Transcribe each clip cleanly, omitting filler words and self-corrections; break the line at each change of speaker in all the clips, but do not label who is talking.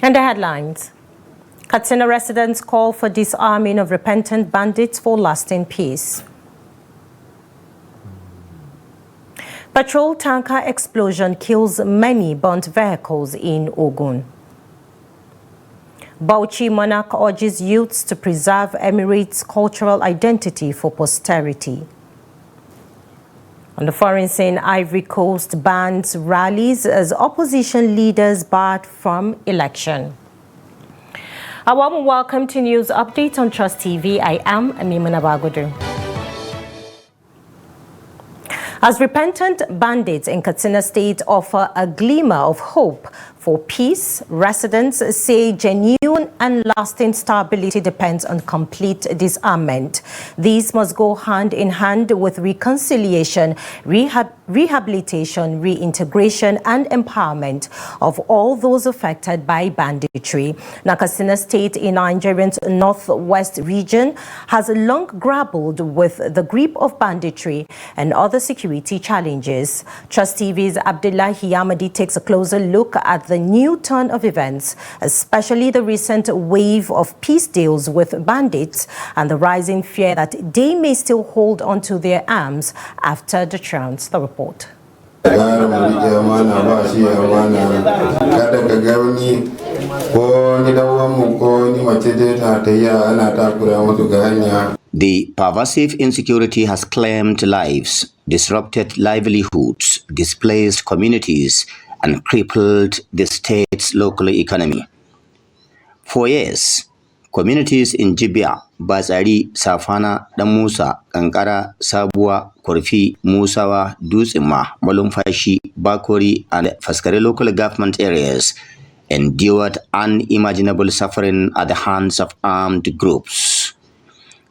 And the headlines. Katsina residents call for disarming of repentant bandits for lasting peace. Petrol tanker explosion kills many burnt vehicles in Ogun. Bauchi monarch urges youths to preserve Emirates' cultural identity for posterity. On the foreign scene, Ivory Coast bans rallies as opposition leaders barred from election. A warm welcome to News Update on Trust TV. I am Amimana Bagudu. As repentant bandits in Katsina State offer a glimmer of hope for peace, residents say genuine and lasting stability depends on complete disarmament. These must go hand in hand with reconciliation, rehabilitation, reintegration, and empowerment of all those affected by banditry. Now, Katsina State in Nigeria's northwest region has long grappled with the grip of banditry and other security challenges. Trust TV's Abdullahi Yamadi takes a closer look at the new turn of events, especially the recent wave of peace deals with bandits and the rising fear that they may still hold onto their arms after the trounce. The report.
The pervasive insecurity has claimed lives, disrupted livelihoods, displaced communities, and crippled the state's local economy. For years, communities in Jibia, Bazari, Safana, Damusa, Kankara, Sabua, Korfi, Musawa, Duzima, Malumfashi, Bakori, and Faskare local government areas endured unimaginable suffering at the hands of armed groups.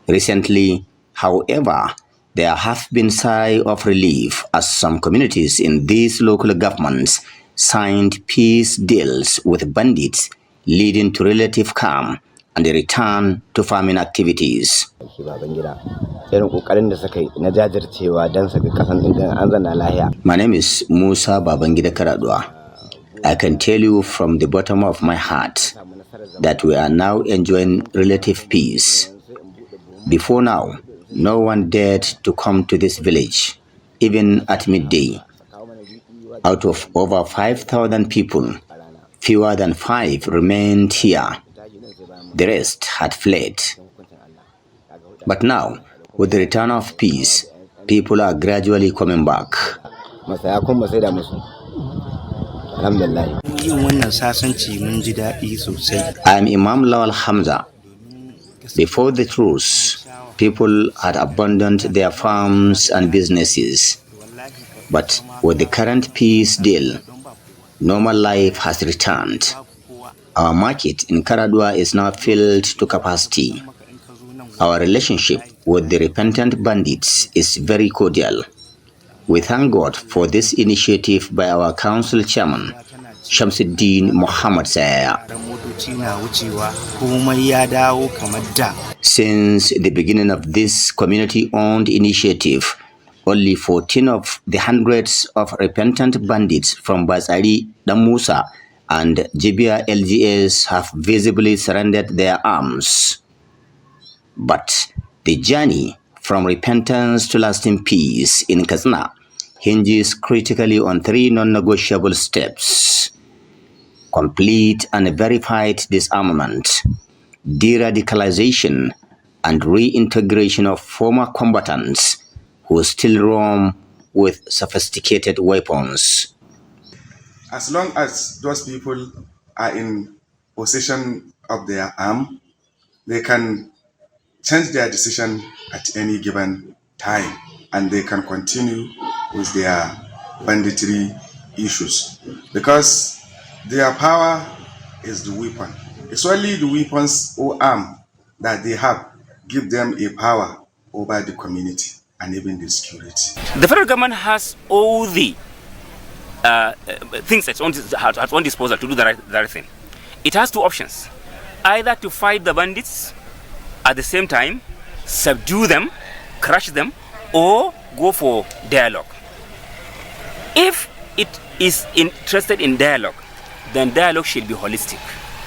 Recently, however, there have been signs of relief as some communities in these local governments signed peace deals with bandits, leading to relative calm and a return to farming activities. My name is Musa Babangida Karadwa. I can tell you from the bottom of my heart that we are now enjoying relative peace. Before now, no one dared to come to this village, even at midday. Out of over 5,000 people, fewer than 5 remained here. The rest had fled. But now, with the return of peace, people are gradually coming back. I am Imam Lawal Hamza. Before the truce, people had abandoned their farms and businesses. But with the current peace deal, normal life has returned. Our market in Karadwa is now filled to capacity. Our relationship with the repentant bandits is very cordial. We thank God for this initiative by our council chairman, Shamsuddin Muhammad Saya. Since the beginning of this community-owned initiative, only 14 of the hundreds of repentant bandits from Bazari, Damusa, and Jibia LGS have visibly surrendered their arms. But the journey from repentance to lasting peace in Katsina hinges critically on 3 non-negotiable steps: complete and verified disarmament, de-radicalization, and reintegration of former combatants who still roam with sophisticated weapons.
As long as those people are in possession of their arm, they can change their decision at any given time, and they can continue with their banditry issues, because their power is the weapon. It's only the weapons or arm that they have give them a power over the community and even the security.
The federal government has all the things at its own disposal to do the right thing. It has 2 options: either to fight the bandits, at the same time subdue them, crush them, or go for dialogue. If it is interested in dialogue, then dialogue should be holistic.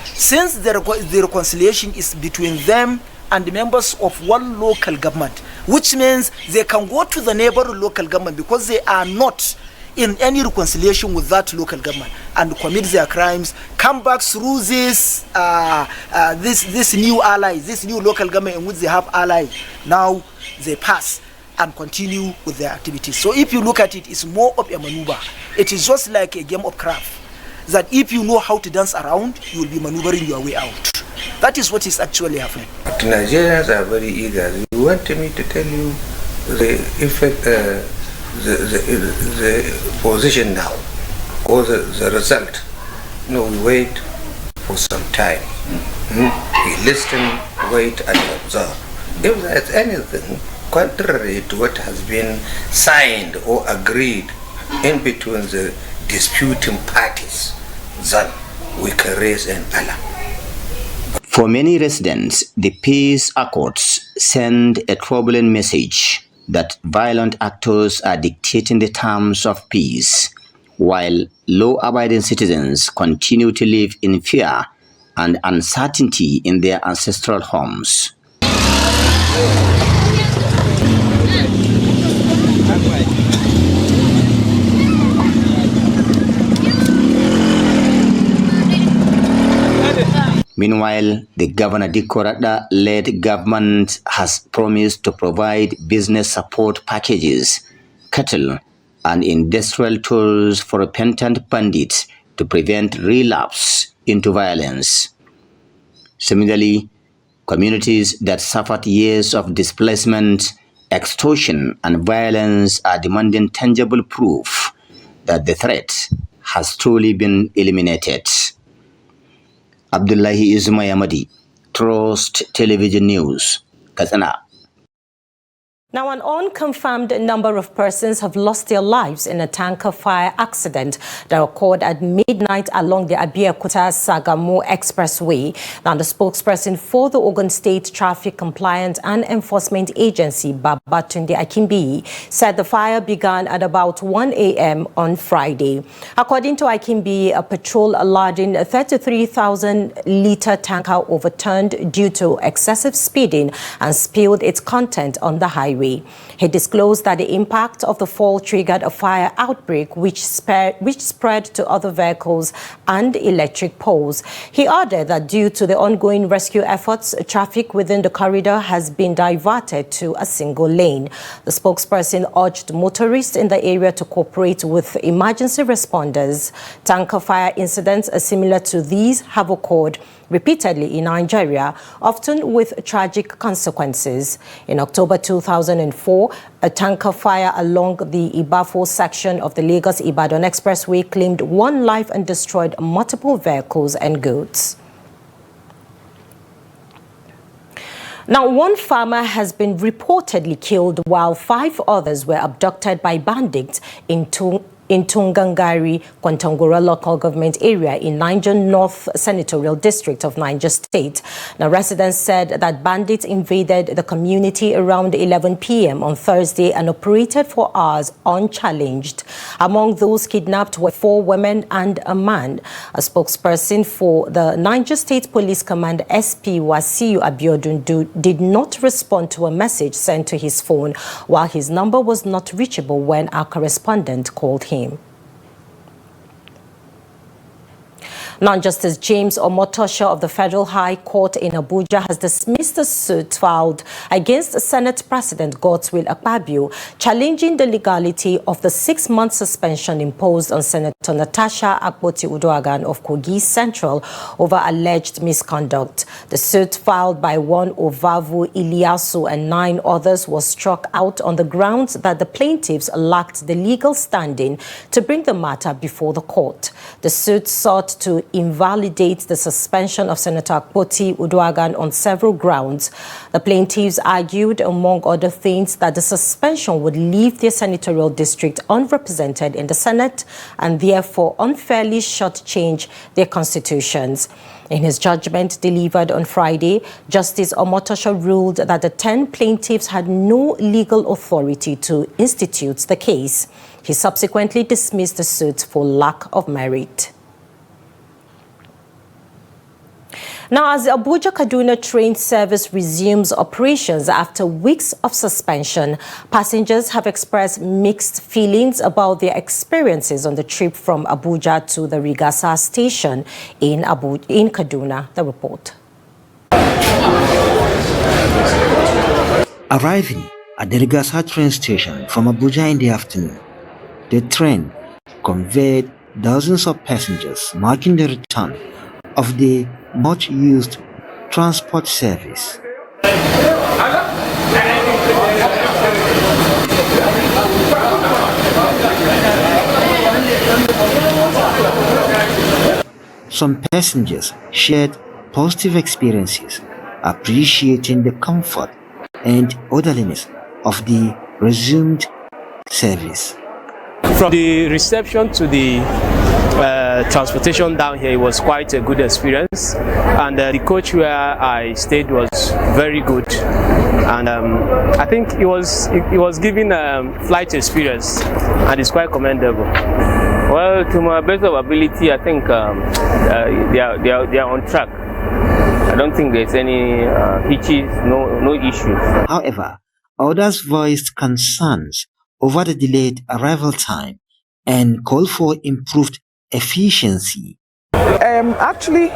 since the reconciliation is between them and the members of one local government, which means they can go to the neighboring local government because they are not in any reconciliation with that local government and commit their crimes, come back through this this new allies, this new local government in which they have allies. Now they pass and continue with their activities. So if you look at it, it's more of a maneuver. It is just like a game of craft, that if you know how to dance around, you will be maneuvering your way out. That is what is actually happening.
But Nigerians are very eager. You want me to tell you the effect, the position now, or the result? No, we wait for some time. We listen, wait, and observe. If there's anything contrary to what has been signed or agreed in between the disputing parties, then we can raise an alarm.
For many residents, the peace accords send a troubling message that violent actors are dictating the terms of peace, while law-abiding citizens continue to live in fear and uncertainty in their ancestral homes. Meanwhile, the Governor Dikko-Radda-led government has promised to provide business support packages, cattle, and industrial tools for repentant bandits to prevent relapse into violence. Similarly, communities that suffered years of displacement, extortion, and violence are demanding tangible proof that the threat has truly been eliminated. Abdullahi Ismayamadi, Trust Television News, Katsina.
Now, an unconfirmed number of persons have lost their lives in a tanker fire accident that occurred at midnight along the Abeokuta-Sagamu Expressway. Now, the spokesperson for the Ogun State Traffic Compliance and Enforcement Agency, Babatunde Akimbi, said the fire began at about 1 a.m. on Friday. According to Akimbi, a Petrol laden 33,000-litre tanker overturned due to excessive speeding and spilled its content on the highway. He disclosed that the impact of the fall triggered a fire outbreak which spread to other vehicles and electric poles. He added that due to the ongoing rescue efforts, traffic within the corridor has been diverted to a single lane. The spokesperson urged motorists in the area to cooperate with emergency responders. Tanker fire incidents similar to these have occurred repeatedly in Nigeria, often with tragic consequences. In October 2004, a tanker fire along the Ibafo section of the Lagos-Ibadan Expressway claimed one life and destroyed multiple vehicles and goods. Now, one farmer has been reportedly killed while 5 others were abducted by bandits in Tungangari, Kwantangora local government area in Niger North Senatorial District of Niger State. Now, residents said that bandits invaded the community around 11 p.m. on Thursday and operated for hours unchallenged. Among those kidnapped were 4 women and a man. A spokesperson for the Niger State Police Command, SP Wasiu Abiodun, did not respond to a message sent to his phone, while his number was not reachable when our correspondent called him. Now, Justice James Omotosho of the Federal High Court in Abuja has dismissed the suit filed against Senate President Godswill Akpabio, challenging the legality of the 6-month suspension imposed on Senator Natasha Akpoti-Uduaghan of Kogi Central over alleged misconduct. The suit filed by one Ovavu Iliasu and 9 others was struck out on the grounds that the plaintiffs lacked the legal standing to bring the matter before the court. The suit sought to invalidate the suspension of Senator Akpoti-Uduaghan on several grounds. The plaintiffs argued, among other things, that the suspension would leave their senatorial district unrepresented in the Senate and therefore unfairly shortchange their constitutions. In his judgment delivered on Friday, Justice Omotosho ruled that the 10 plaintiffs had no legal authority to institute the case. He subsequently dismissed the suit for lack of merit. Now, as the Abuja-Kaduna train service resumes operations after weeks of suspension, passengers have expressed mixed feelings about their experiences on the trip from Abuja to the Rigasa station in Kaduna. The report.
Arriving at the Rigasa train station from Abuja in the afternoon, the train conveyed dozens of passengers, marking the return of the much-used transport service. Some passengers shared positive experiences, appreciating the comfort and orderliness of the resumed service.
From the reception to the transportation down here, it was quite a good experience, and the coach where I stayed was very good, and I think it was giving a flight experience, and it's quite commendable. Well, to my best of ability, I think they are on track. I don't think there's any hitches, no issues.
However, others voiced concerns over the delayed arrival time and called for improved efficiency.
Actually,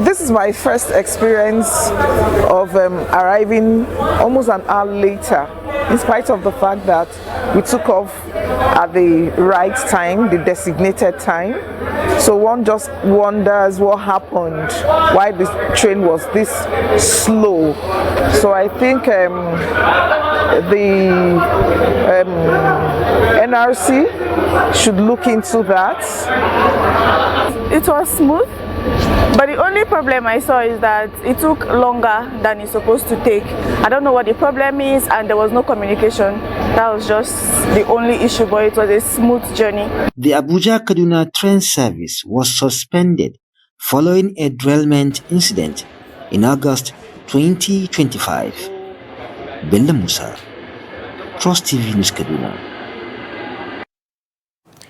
this is my first experience of arriving almost an hour later, in spite of the fact that we took off at the right time, the designated time. So one just wonders what happened, why the train was this slow. So I think the NRC should look into that.
It was smooth, but the only problem I saw is that it took longer than it's supposed to take. I don't know what the problem is, and there was no communication. That was just the only issue, but it was a smooth journey.
The Abuja-Kaduna train service was suspended following a derailment incident in August 2025. Bello Musa, Trust TV News, Kaduna.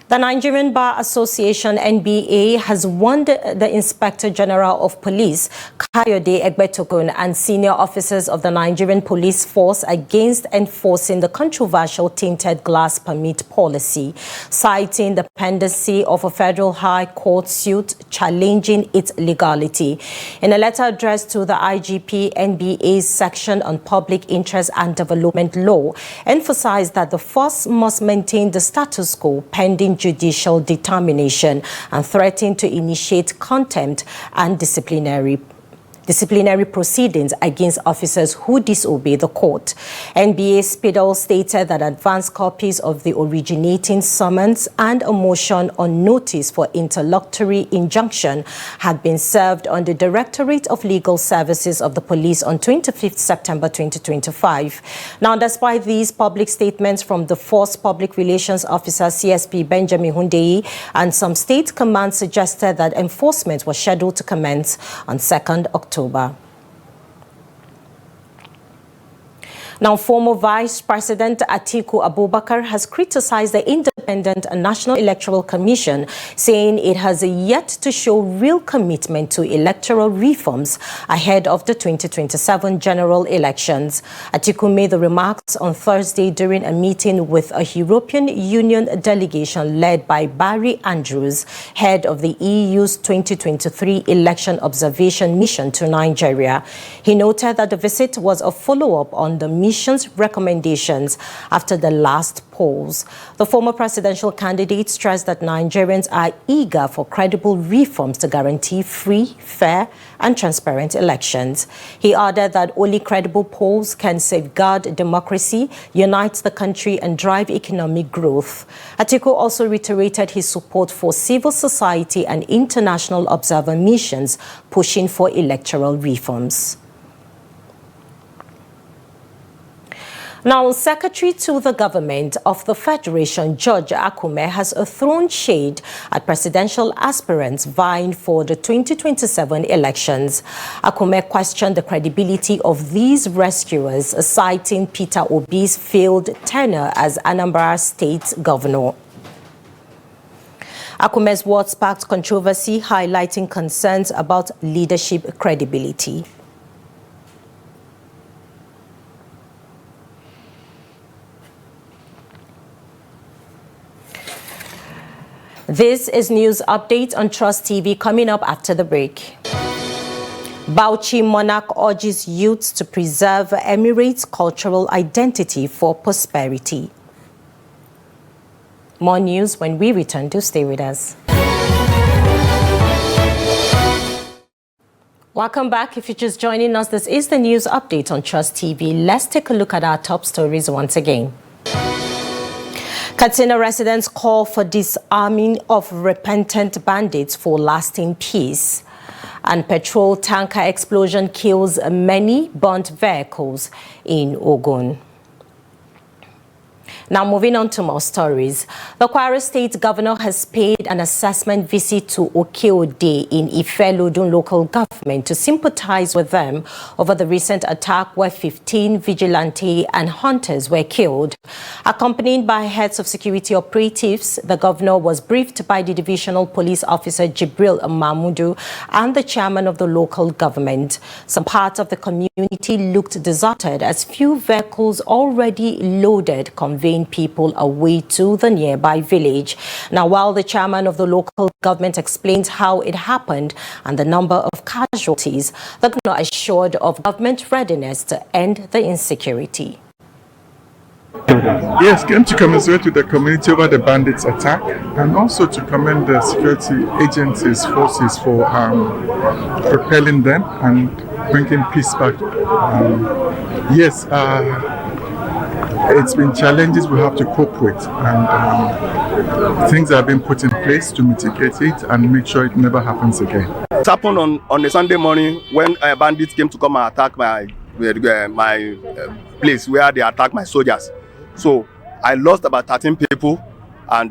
The Nigerian Bar Association (NBA) has warned the Inspector General of Police, Kayode Egbetokun, and senior officers of the Nigerian Police Force against enforcing the controversial tinted glass permit policy, citing the pendency of a federal high court suit challenging its legality. In a letter addressed to the IGP, NBA's section on public interest and development law emphasized that the force must maintain the status quo pending judicial determination and threatened to initiate contempt and disciplinary proceedings against officers who disobey the court. NBA Spidol stated that advanced copies of the originating summons and a motion on notice for interlocutory injunction had been served on the Directorate of Legal Services of the Police on 25th September 2025. Now, despite these public statements from the Force Public Relations Officer CSP Benjamin Hundeyi, and some state commands suggested that enforcement was scheduled to commence on 2nd October. Now, former Vice President Atiku Abubakar has criticized the Independent National Electoral Commission, saying it has yet to show real commitment to electoral reforms ahead of the 2027 general elections. Atiku made the remarks on Thursday during a meeting with a European Union delegation led by Barry Andrews, head of the EU's 2023 election observation mission to Nigeria. He noted that the visit was a follow-up on the mission's recommendations after the last polls. The former presidential candidate stressed that Nigerians are eager for credible reforms to guarantee free, fair, and transparent elections. He added that only credible polls can safeguard democracy, unite the country, and drive economic growth. Atiku also reiterated his support for civil society and international observer missions pushing for electoral reforms. Now, Secretary to the Government of the Federation, George Akume, has thrown shade at presidential aspirants vying for the 2027 elections. Akume questioned the credibility of these rescuers, citing Peter Obi's failed tenure as Anambra State Governor. Akume's word sparked controversy, highlighting concerns about leadership credibility. This is news update on Trust TV coming up after the break. Bauchi monarch urges youths to preserve Emirates' cultural identity for prosperity. More news when we return. To stay with us. Welcome back. If you're just joining us, this is the news update on Trust TV. Let's take a look at our top stories once again. Katsina residents call for disarming of repentant bandits for lasting peace. And petrol tanker explosion kills many burnt vehicles in Ogun. Now moving on to more stories. The Kwara State Governor has paid an assessment visit to Okeode in Ifelodun local government to sympathize with them over the recent attack where 15 vigilante and hunters were killed. Accompanied by heads of security operatives, the governor was briefed by the divisional police officer Jibril Mahmudu and the chairman of the local government. Some parts of the community looked deserted as few vehicles already loaded conveyed people away to the nearby village. Now, while the chairman of the local government explains how it happened and the number of casualties, the governor assured of government readiness to end the insecurity.
Yes, came to commiserate with the community over the bandits' attack and also to commend the security agencies' forces for repelling them and bringing peace back. It's been challenges we have to cope with, and things have been put in place to mitigate it and make sure it never happens again.
It happened on a Sunday morning when bandits came to come and attack my place where they attacked my soldiers. So I lost about 13 people and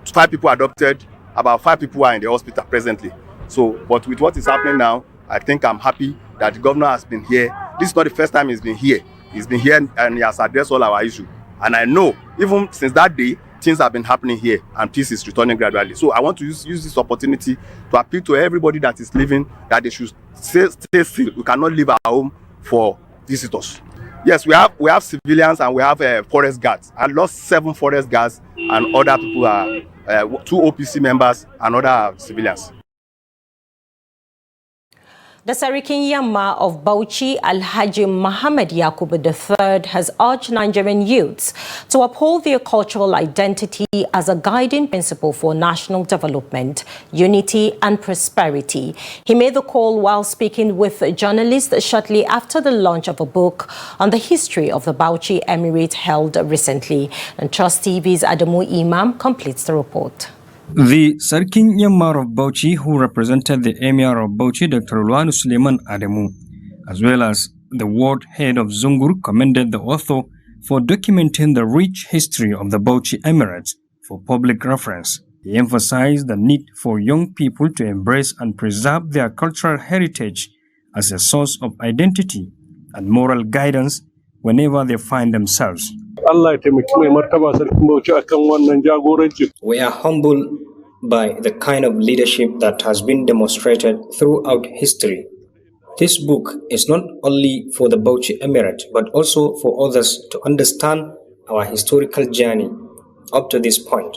5 people adopted. About 5 people are in the hospital presently. So, but with what is happening now, I think I'm happy that the governor has been here. This is not the first time he's been here. He's been here and he has addressed all our issues. And I know, even since that day, things have been happening here and peace is returning gradually. So I want to use this opportunity to appeal to everybody that is living that they should stay still. We cannot leave our home for visitors. Yes, we have civilians and we have forest guards. I lost 7 forest guards and other people are 2 OPC members and other civilians.
The Sarikin Yamma of Bauchi, Alhaji Muhammad Yaqub III, has urged Nigerian youths to uphold their cultural identity as a guiding principle for national development, unity and prosperity. He made the call while speaking with journalists shortly after the launch of a book on the history of the Bauchi Emirate held recently. And Trust TV's Adamu Imam completes the report.
The Sarkin Yammar of Bauchi, who represented the Emir of Bauchi, Dr. Luanu Suleiman Ademu, as well as the ward head of Zungur, commended the author for documenting the rich history of the Bauchi Emirates for public reference. He emphasized the need for young people to embrace and preserve their cultural heritage as a source of identity and moral guidance whenever they find themselves.
We are humbled by the kind of leadership that has been demonstrated throughout history. This book is not only for the Bauchi Emirate, but also for others to understand our historical journey up to this point.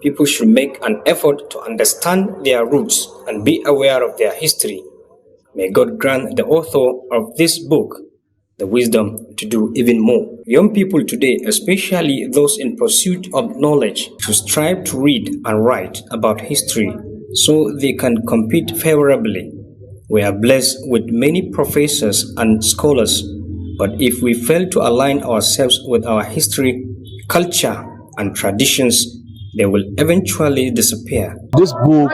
People should make an effort to understand their roots and be aware of their history. May God grant the author of this book the wisdom to do even more. Young people today, especially those in pursuit of knowledge, should strive to read and write about history so they can compete favorably. We are blessed with many professors and scholars, but if we fail to align ourselves with our history, culture, and traditions, they will eventually disappear.
This book,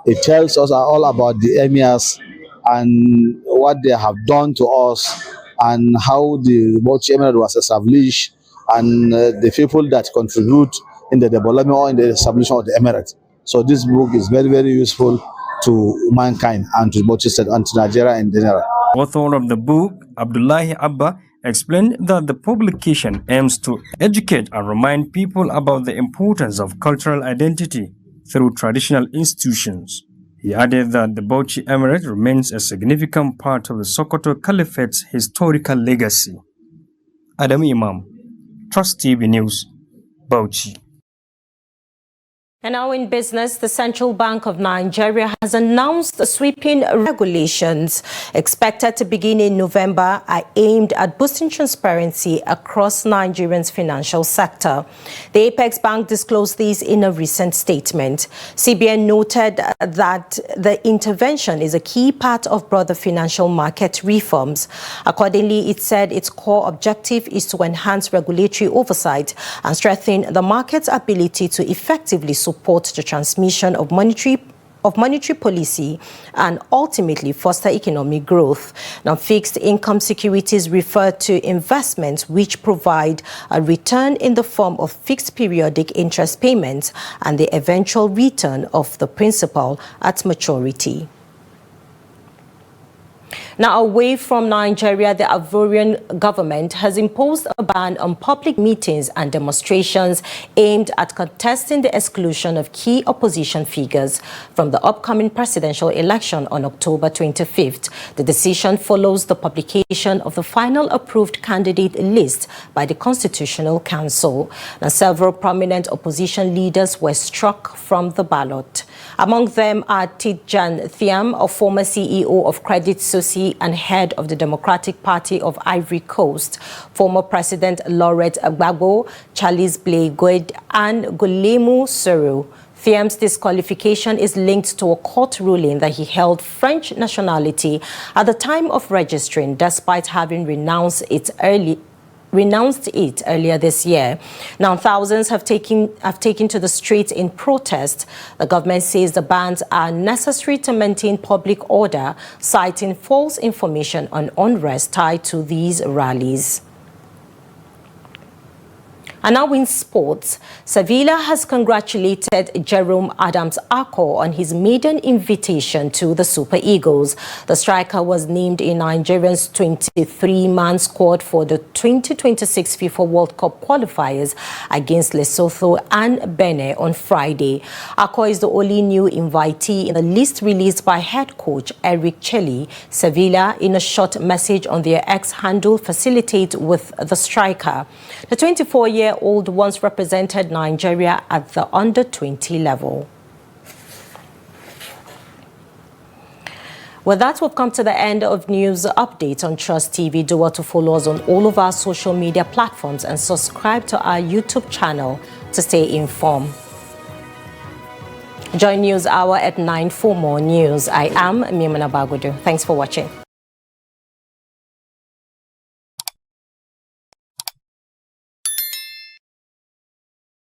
it tells us all about the emirs and what they have done to us, and how the Bauchi Emirate was established, and the people that contribute in the development or in the establishment of the Emirate. So this book is very, very useful to mankind and to Bauchi State and to Nigeria in general.
Author of the book, Abdullahi Abba, explained that the publication aims to educate and remind people about the importance of cultural identity through traditional institutions. He added that the Bauchi Emirate remains a significant part of the Sokoto Caliphate's historical legacy. Adam Imam, Trust TV News, Bauchi.
And now in business, the Central Bank of Nigeria has announced the sweeping regulations expected to begin in November are aimed at boosting transparency across Nigeria's financial sector. The Apex Bank disclosed this in a recent statement. CBN noted that the intervention is a key part of broader financial market reforms. Accordingly, it said its core objective is to enhance regulatory oversight and strengthen the market's ability to effectively support the transmission of monetary policy and ultimately foster economic growth. Now, fixed income securities refer to investments which provide a return in the form of fixed periodic interest payments and the eventual return of the principal at maturity. Now, away from Nigeria, the Ivorian government has imposed a ban on public meetings and demonstrations aimed at contesting the exclusion of key opposition figures from the upcoming presidential election on October 25th. The decision follows the publication of the final approved candidate list by the Constitutional Council. Now, several prominent opposition leaders were struck from the ballot. Among them are Tidjane Thiam, a former CEO of Credit Suisse and head of the Democratic Party of Ivory Coast, former President Laurent Gbagbo, Charles Blé Goude, and Guillermo Soro. Thiam's disqualification is linked to a court ruling that he held French nationality at the time of registering, despite having renounced it earlier this year. Now, thousands have taken to the streets in protest. The government says the bans are necessary to maintain public order, citing false information on unrest tied to these rallies. And now in sports, Sevilla has congratulated Jerome Adams-Arco on his maiden invitation to the Super Eagles. The striker was named in Nigeria's 23-man squad for the 2026 FIFA World Cup qualifiers against Lesotho and Benin on Friday. Arco is the only new invitee in the list released by head coach Eric Chelle. Sevilla, in a short message on their X handle, facilitate with the striker. The 24-year-old once represented Nigeria at the under-20 level. With that, we've come to the end of news updates on Trust TV. Do well to follow us on all of our social media platforms and subscribe to our YouTube channel to stay informed. Join News Hour at 9 for more news. I am Mimana Bagudu. Thanks for watching.